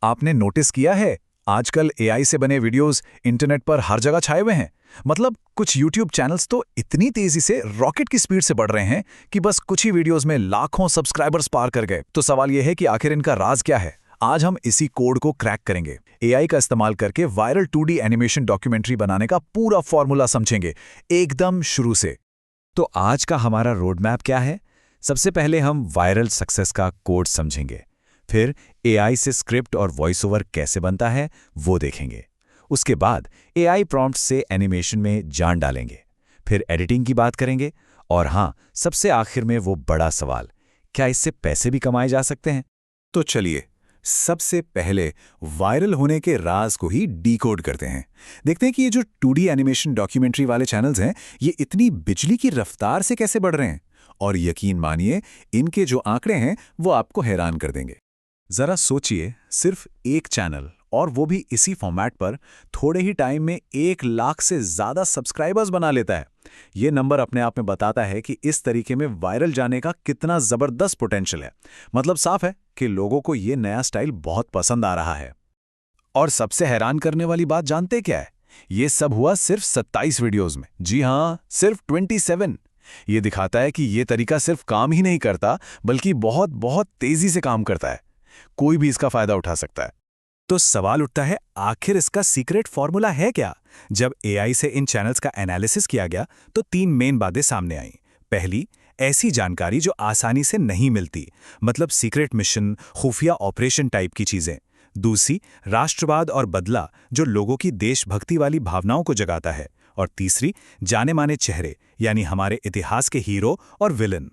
आपने नोटिस किया है, आजकल एआई से बने वीडियोस इंटरनेट पर हर जगह छाए हुए हैं। मतलब कुछ यूट्यूब चैनल्स तो इतनी तेजी से रॉकेट की स्पीड से बढ़ रहे हैं कि बस कुछ ही वीडियोस में लाखों सब्सक्राइबर्स पार कर गए। तो सवाल यह है कि आखिर इनका राज क्या है। आज हम इसी कोड को क्रैक करेंगे। एआई का इस्तेमाल करके वायरल 2D एनिमेशन डॉक्यूमेंट्री बनाने का पूरा फॉर्मूला समझेंगे, एकदम शुरू से। तो आज का हमारा रोड मैप क्या है? सबसे पहले हम वायरल सक्सेस का कोड समझेंगे। फिर एआई से स्क्रिप्ट और वॉइस ओवर कैसे बनता है वो देखेंगे। उसके बाद एआई प्रॉम्प्ट से एनिमेशन में जान डालेंगे। फिर एडिटिंग की बात करेंगे। और हाँ, सबसे आखिर में वो बड़ा सवाल, क्या इससे पैसे भी कमाए जा सकते हैं? तो चलिए सबसे पहले वायरल होने के राज को ही डीकोड करते हैं। देखते हैं कि ये जो 2D एनिमेशन डॉक्यूमेंट्री वाले चैनल्स हैं, ये इतनी बिजली की रफ्तार से कैसे बढ़ रहे हैं। और यकीन मानिए, इनके जो आंकड़े हैं वो आपको हैरान कर देंगे। जरा सोचिए, सिर्फ एक चैनल, और वो भी इसी फॉर्मेट पर, थोड़े ही टाइम में 1 लाख से ज्यादा सब्सक्राइबर्स बना लेता है। ये नंबर अपने आप में बताता है कि इस तरीके में वायरल जाने का कितना जबरदस्त पोटेंशियल है। मतलब साफ है कि लोगों को ये नया स्टाइल बहुत पसंद आ रहा है। और सबसे हैरान करने वाली बात जानते क्या है? ये सब हुआ सिर्फ 27 वीडियोस में। जी हाँ, सिर्फ 27। ये दिखाता है कि ये तरीका सिर्फ काम ही नहीं करता, बल्कि बहुत बहुत तेजी से काम करता है। कोई भी इसका फायदा उठा सकता है। तो सवाल उठता है, आखिर इसका सीक्रेट फॉर्मूला है क्या? जब एआई से इन चैनल्स का एनालिसिस किया गया तो 3 मेन बातें सामने आईं। पहली, ऐसी जानकारी जो आसानी से नहीं मिलती, मतलब सीक्रेट मिशन, खुफिया ऑपरेशन टाइप की चीजें। दूसरी, राष्ट्रवाद और बदला, जो लोगों की देशभक्ति वाली भावनाओं को जगाता है। और तीसरी, जाने माने चेहरे, यानी हमारे इतिहास के हीरो और विलन।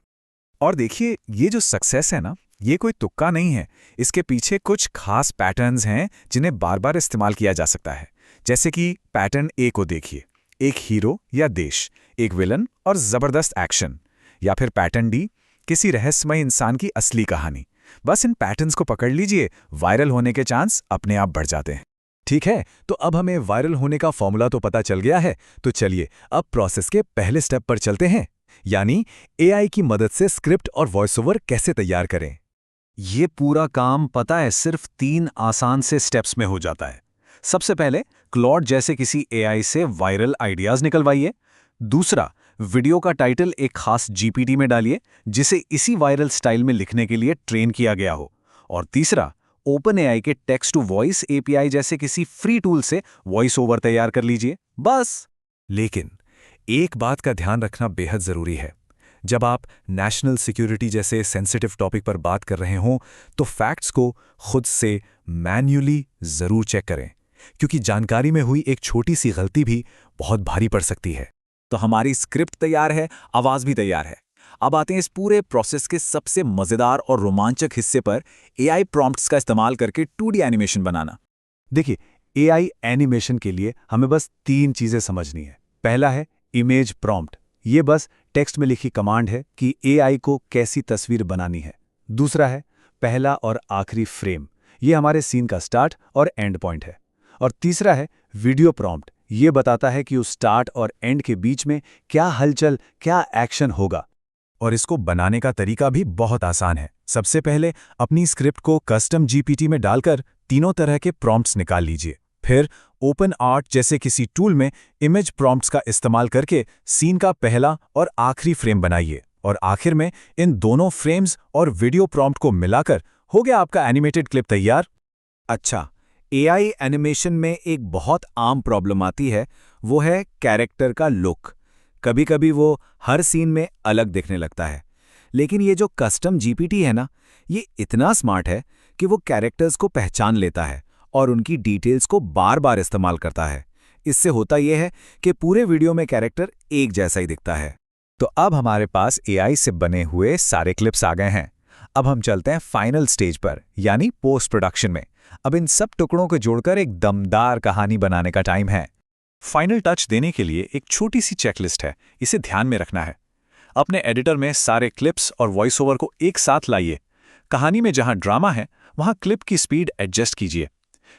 और देखिए, ये जो सक्सेस है ना, ये कोई तुक्का नहीं है। इसके पीछे कुछ खास पैटर्न्स हैं जिन्हें बार बार इस्तेमाल किया जा सकता है। जैसे कि पैटर्न ए को देखिए, एक हीरो या देश, एक विलन और जबरदस्त एक्शन। या फिर पैटर्न डी, किसी रहस्यमय इंसान की असली कहानी। बस इन पैटर्न्स को पकड़ लीजिए, वायरल होने के चांस अपने आप बढ़ जाते हैं। ठीक है, तो अब हमें वायरल होने का फॉर्मूला तो पता चल गया है। तो चलिए अब प्रोसेस के पहले स्टेप पर चलते हैं, यानी एआई की मदद से स्क्रिप्ट और वॉइस ओवर कैसे तैयार करें। ये पूरा काम पता है सिर्फ 3 आसान से स्टेप्स में हो जाता है। सबसे पहले क्लॉड जैसे किसी एआई से वायरल आइडियाज निकलवाइए। दूसरा, वीडियो का टाइटल एक खास जीपीटी में डालिए जिसे इसी वायरल स्टाइल में लिखने के लिए ट्रेन किया गया हो। और तीसरा, ओपन एआई के टेक्स्ट टू वॉइस एपीआई जैसे किसी फ्री टूल से वॉइस ओवर तैयार कर लीजिए, बस। लेकिन एक बात का ध्यान रखना बेहद जरूरी है। जब आप नेशनल सिक्योरिटी जैसे सेंसिटिव टॉपिक पर बात कर रहे हों, तो फैक्ट्स को खुद से मैन्युअली जरूर चेक करें, क्योंकि जानकारी में हुई एक छोटी सी गलती भी बहुत भारी पड़ सकती है। तो हमारी स्क्रिप्ट तैयार है, आवाज भी तैयार है। अब आते हैं इस पूरे प्रोसेस के सबसे मजेदार और रोमांचक हिस्से पर, एआई प्रॉम्प्ट्स का इस्तेमाल करके 2D एनिमेशन बनाना। देखिए, एआई एनिमेशन के लिए हमें बस 3 चीजें समझनी है। पहला है इमेज प्रॉम्प्ट। ये बस टेक्स्ट में लिखी कमांड है कि एआई को कैसी तस्वीर बनानी है। दूसरा है पहला और आखिरी फ्रेम। ये हमारे सीन का स्टार्ट और एंड पॉइंट है। और तीसरा है वीडियो प्रॉम्प्ट। ये बताता है कि उस स्टार्ट और एंड के बीच में क्या हलचल, क्या एक्शन होगा। और इसको बनाने का तरीका भी बहुत आसान है। सबसे पहले अपनी स्क्रिप्ट को कस्टम जीपीटी में डालकर तीनों तरह के प्रॉम्प्ट्स निकाल लीजिए। फिर ओपन आर्ट जैसे किसी टूल में इमेज प्रॉम्प्ट्स का इस्तेमाल करके सीन का पहला और आखिरी फ्रेम बनाइए। और आखिर में इन दोनों फ्रेम्स और वीडियो प्रॉम्प्ट को मिलाकर हो गया आपका एनिमेटेड क्लिप तैयार। अच्छा, एआई एनिमेशन में एक बहुत आम प्रॉब्लम आती है, वो है कैरेक्टर का लुक। कभी कभी वो हर सीन में अलग दिखने लगता है। लेकिन ये जो कस्टम जीपीटी है ना, ये इतना स्मार्ट है कि वो कैरेक्टर्स को पहचान लेता है और उनकी डिटेल्स को बार बार इस्तेमाल करता है। इससे होता यह है कि पूरे वीडियो में कैरेक्टर एक जैसा ही दिखता है। तो अब हमारे पास एआई से बने हुए सारे क्लिप्स आ गए हैं। अब हम चलते हैं फाइनल स्टेज पर, यानी पोस्ट प्रोडक्शन में। अब इन सब टुकड़ों को जोड़कर एक दमदार कहानी बनाने का टाइम है। फाइनल टच देने के लिए एक छोटी सी चेकलिस्ट है, इसे ध्यान में रखना है। अपने एडिटर में सारे क्लिप्स और वॉइस ओवर को एक साथ लाइए। कहानी में जहां ड्रामा है, वहां क्लिप की स्पीड एडजस्ट कीजिए।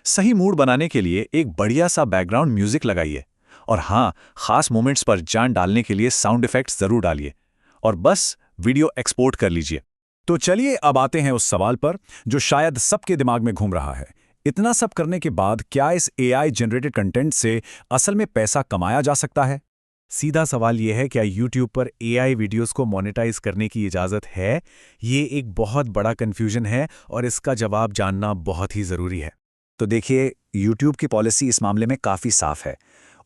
सही मूड बनाने के लिए एक बढ़िया सा बैकग्राउंड म्यूजिक लगाइए। और हाँ, खास मोमेंट्स पर जान डालने के लिए साउंड इफेक्ट्स जरूर डालिए। और बस वीडियो एक्सपोर्ट कर लीजिए। तो चलिए अब आते हैं उस सवाल पर जो शायद सबके दिमाग में घूम रहा है। इतना सब करने के बाद क्या इस एआई जनरेटेड कंटेंट से असल में पैसा कमाया जा सकता है? सीधा सवाल यह है, क्या YouTube पर AI वीडियोस को मोनेटाइज करने की इजाज़त है? ये एक बहुत बड़ा कन्फ्यूजन है और इसका जवाब जानना बहुत ही ज़रूरी है। तो देखिए, YouTube की पॉलिसी इस मामले में काफ़ी साफ है।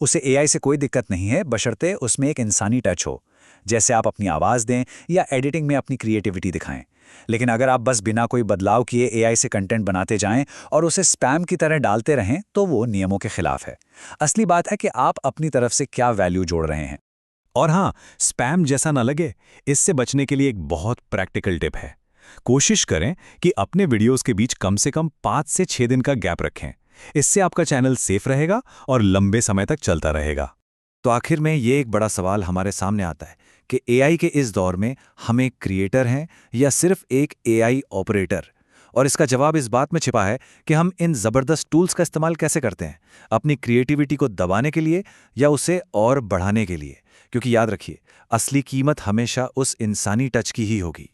उसे एआई से कोई दिक्कत नहीं है, बशर्ते उसमें एक इंसानी टच हो। जैसे आप अपनी आवाज़ दें या एडिटिंग में अपनी क्रिएटिविटी दिखाएं। लेकिन अगर आप बस बिना कोई बदलाव किए एआई से कंटेंट बनाते जाएं और उसे स्पैम की तरह डालते रहें, तो वो नियमों के खिलाफ है। असली बात है कि आप अपनी तरफ से क्या वैल्यू जोड़ रहे हैं। और हाँ, स्पैम जैसा ना लगे, इससे बचने के लिए एक बहुत प्रैक्टिकल टिप है। कोशिश करें कि अपने वीडियोस के बीच कम से कम 5 से 6 दिन का गैप रखें। इससे आपका चैनल सेफ रहेगा और लंबे समय तक चलता रहेगा। तो आखिर में ये एक बड़ा सवाल हमारे सामने आता है कि एआई के इस दौर में हम एक क्रिएटर हैं या सिर्फ एक एआई ऑपरेटर? और इसका जवाब इस बात में छिपा है कि हम इन ज़बरदस्त टूल्स का इस्तेमाल कैसे करते हैं, अपनी क्रिएटिविटी को दबाने के लिए या उसे और बढ़ाने के लिए। क्योंकि याद रखिए, असली कीमत हमेशा उस इंसानी टच की ही होगी।